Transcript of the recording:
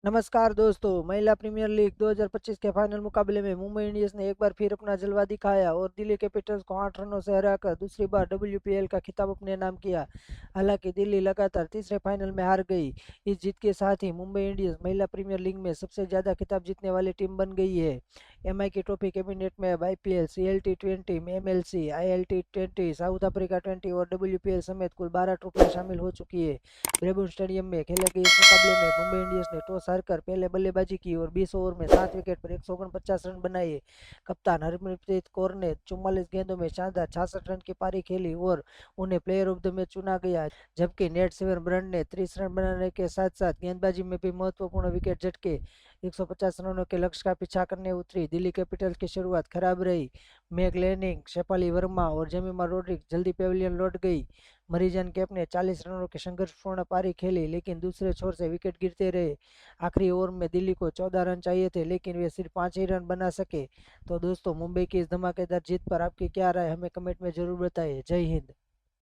नमस्कार दोस्तों। महिला प्रीमियर लीग 2025 के फाइनल मुकाबले में मुंबई इंडियंस ने एक बार फिर अपना जलवा दिखाया और दिल्ली कैपिटल्स को 8 रनों से हराकर दूसरी बार डब्ल्यूपीएल का खिताब अपने नाम किया। हालांकि दिल्ली लगातार तीसरे फाइनल में हार गई। इस जीत के साथ ही मुंबई इंडियंस महिला प्रीमियर लीग में सबसे ज्यादा खिताब जीतने वाली टीम बन गई है। एमआई की ट्रॉफी कैबिनेट में अब IPL, CLT 20, MLC, ILT 20, South Africa 20 और डब्ल्यूपीएल समेत कुल 12 ट्रॉफियां शामिल हो चुकी है। ब्रेबोन स्टेडियम में खेले गए इस मुकाबले में मुंबई इंडियंस ने टॉस हारकर पहले बल्लेबाजी की और 20 ओवर में 7 विकेट पर 149 रन बनाए। कप्तान हरमनप्रीत कौर ने 44 गेंदों में शानदार 66 रन की पारी खेली और उन्हें प्लेयर ऑफ द मैच चुना गया, जबकि नेट सेवन ब्रंड ने 30 रन बनाने के साथ साथ गेंदबाजी में भी महत्वपूर्ण विकेट झटके। 150 रनों के लक्ष्य का पीछा करने उतरी दिल्ली कैपिटल्स की शुरुआत खराब रही। मैक लेनिंग, शेफाली वर्मा और जेमिमा रोड्रिग्स जल्दी पेविलियन लौट गई। मरीजन कैप ने 40 रनों की संघर्षपूर्ण पारी खेली, लेकिन दूसरे छोर से विकेट गिरते रहे। आखिरी ओवर में दिल्ली को 14 रन चाहिए थे, लेकिन वे सिर्फ 5 ही रन बना सके। तो दोस्तों, मुंबई की इस धमाकेदार जीत पर आपकी क्या राय, हमें कमेंट में जरूर बताइए। जय हिंद।